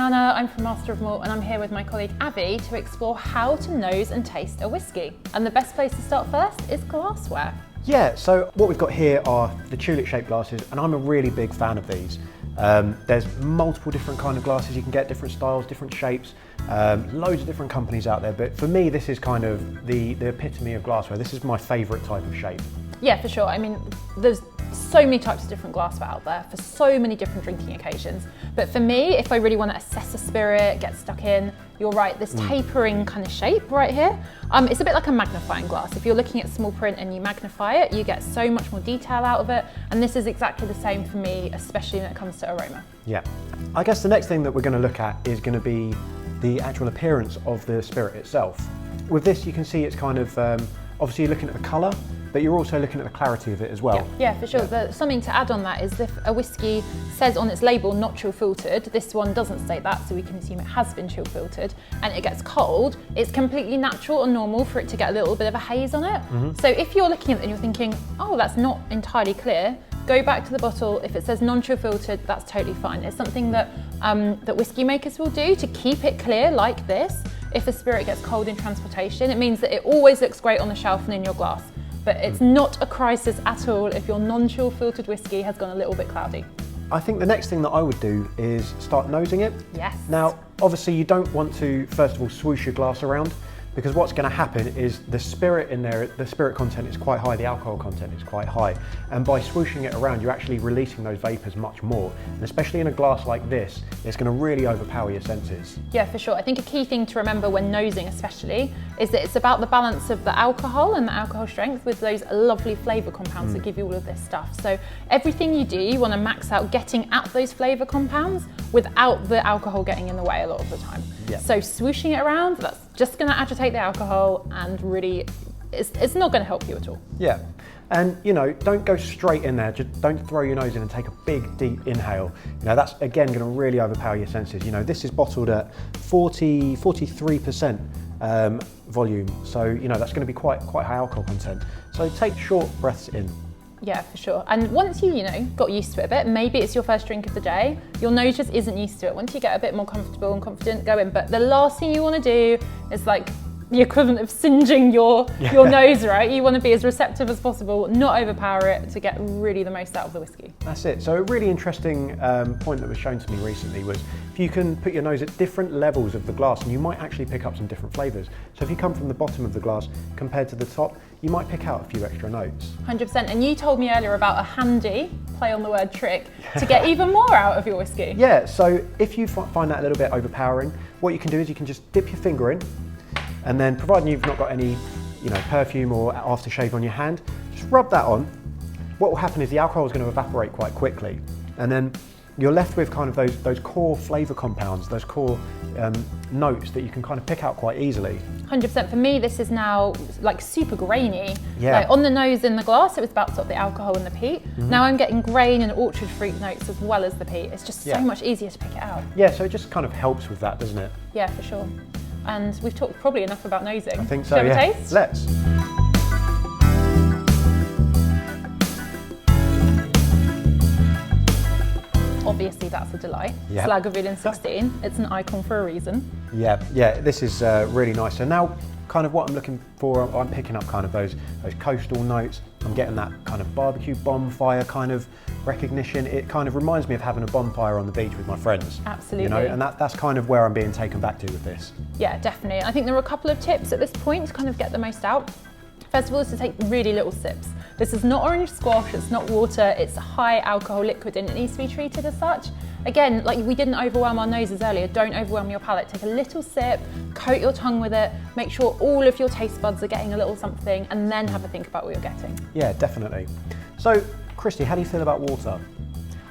Anna, I'm from Master of Malt, and I'm here with my colleague Avi to explore how to nose and taste a whisky. And the best place to start first is glassware. Yeah, so what we've got here are the tulip-shaped glasses, and I'm a really big fan of these. There's multiple different kind of glasses you can get, different styles, different shapes, loads of different companies out there, but for me this is kind of the epitome of glassware. This is my favourite type of shape. Yeah, for sure. I mean, there's so many types of different glassware out there for so many different drinking occasions. But for me, if I really want to assess a spirit, get stuck in, you're right, this tapering kind of shape right here, it's a bit like a magnifying glass. If you're looking at small print and you magnify it, you get so much more detail out of it. And this is exactly the same for me, especially when it comes to aroma. Yeah. I guess the next thing that we're going to look at is going to be the actual appearance of the spirit itself. With this, you can see it's kind of, obviously you're looking at the colour, but you're also looking at the clarity of it as well. Yeah, for sure. Yeah. Something to add on that is if a whisky says on its label not chill filtered, this one doesn't state that, so we can assume it has been chill filtered, and it gets cold, it's completely natural and normal for it to get a little bit of a haze on it. So if you're looking at it and you're thinking, oh, that's not entirely clear, go back to the bottle. If it says non-chill filtered, that's totally fine. It's something that, that whisky makers will do to keep it clear like this. If a spirit gets cold in transportation, it means that it always looks great on the shelf and in your glass. But it's not a crisis at all if your non-chill filtered whisky has gone a little bit cloudy. I think the next thing that I would do is start nosing it. Yes. Now, obviously you don't want to, first of all, swoosh your glass around, because what's going to happen is the spirit in there, the spirit content is quite high, the alcohol content is quite high, and by swooshing it around, you're actually releasing those vapours much more. And especially in a glass like this, it's going to really overpower your senses. Yeah, for sure. I think a key thing to remember when nosing especially is that it's about the balance of the alcohol and the alcohol strength with those lovely flavour compounds that give you all of this stuff. So everything you do, you want to max out getting at those flavour compounds without the alcohol getting in the way a lot of the time. Yeah. So swooshing it around, that's just going to agitate the alcohol and really, it's not going to help you at all. Yeah, and you know, don't go straight in there, just don't throw your nose in and take a big deep inhale. You know, that's again going to really overpower your senses. You know, this is bottled at 43% volume, so you know, that's going to be quite high alcohol content. So take short breaths in. Yeah, for sure. And once you know, got used to it a bit, maybe it's your first drink of the day, your nose just isn't used to it. Once you get a bit more comfortable and confident, go in. But the last thing you want to do is like the equivalent of singeing your nose, right? You want to be as receptive as possible, not overpower it to get really the most out of the whiskey. That's it. So a really interesting point that was shown to me recently was if you can put your nose at different levels of the glass, and you might actually pick up some different flavours. So if you come from the bottom of the glass compared to the top, you might pick out a few extra notes. 100%. And you told me earlier about a handy play on the word trick to get even more out of your whiskey. Yeah, so if you find that a little bit overpowering, what you can do is you can just dip your finger in, and then providing you've not got any, you know, perfume or aftershave on your hand, just rub that on. What will happen is the alcohol is going to evaporate quite quickly, and then you're left with kind of those core flavour compounds, those core notes that you can kind of pick out quite easily. 100%. For me, this is now like super grainy. Yeah. Like on the nose in the glass, it was about sort of the alcohol and the peat. Now I'm getting grain and orchard fruit notes as well as the peat. It's just so much easier to pick it out. Yeah, so it just kind of helps with that, doesn't it? Yeah, for sure. And we've talked probably enough about nosing. I think so, Shall we yeah. taste? Let's. Obviously, that's a delight. Yeah. It's Lagavulin 16. It's an icon for a reason. Yeah, this is really nice. So now, kind of what I'm looking for, I'm picking up kind of those coastal notes. I'm getting that kind of barbecue bonfire kind of recognition. It kind of reminds me of having a bonfire on the beach with my friends. Absolutely. You know, and that's kind of where I'm being taken back to with this. Yeah, definitely. I think there are a couple of tips at this point to kind of get the most out. First of all is to take really little sips. This is not orange squash, it's not water, it's a high alcohol liquid and it needs to be treated as such. Again, like we didn't overwhelm our noses earlier, don't overwhelm your palate. Take a little sip, coat your tongue with it, make sure all of your taste buds are getting a little something, and then have a think about what you're getting. Yeah, definitely. So, Kristy, how do you feel about water?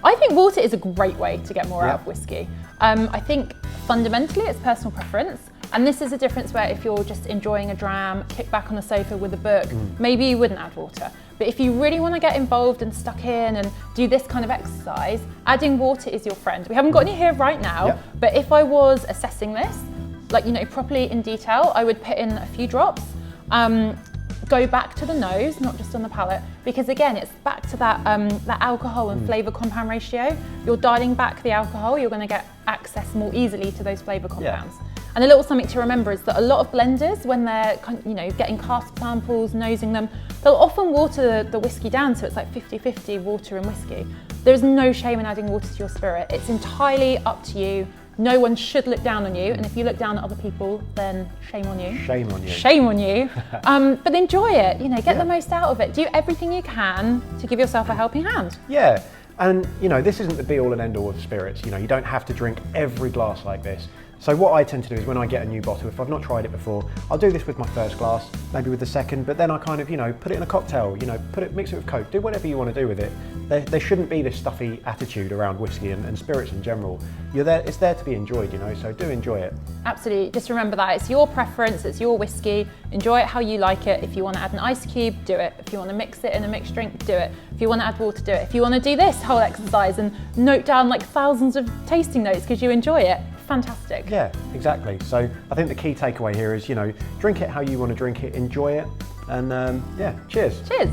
I think water is a great way to get more out of whiskey. I think fundamentally it's personal preference. And this is a difference where if you're just enjoying a dram, kick back on the sofa with a book, maybe you wouldn't add water. But if you really want to get involved and stuck in and do this kind of exercise, adding water is your friend. We haven't got any here right now, but if I was assessing this, like, you know, properly in detail, I would put in a few drops. go back to the nose, not just on the palate, because again, it's back to that, that alcohol and flavour compound ratio. You're dialing back the alcohol, you're going to get access more easily to those flavour compounds. Yeah. And a little something to remember is that a lot of blenders, when they're getting cask samples, nosing them, they'll often water the whiskey down, so it's like 50-50 water and whiskey. There's no shame in adding water to your spirit. It's entirely up to you. No one should look down on you, and if you look down at other people, then shame on you. Shame on you. Shame on you. But enjoy it, get the most out of it. Do everything you can to give yourself a helping hand. Yeah, and this isn't the be all and end all of spirits. You don't have to drink every glass like this. So what I tend to do is when I get a new bottle, if I've not tried it before, I'll do this with my first glass, maybe with the second, but then I kind of, put it in a cocktail, mix it with Coke, do whatever you want to do with it. There shouldn't be this stuffy attitude around whiskey and spirits in general. It's there to be enjoyed, so do enjoy it. Absolutely, just remember that it's your preference, it's your whiskey, enjoy it how you like it. If you want to add an ice cube, do it. If you want to mix it in a mixed drink, do it. If you want to add water, do it. If you want to do this whole exercise and note down like thousands of tasting notes because you enjoy it, fantastic. Yeah, exactly. So I think the key takeaway here is, drink it how you want to drink it, enjoy it, and yeah, cheers. Cheers.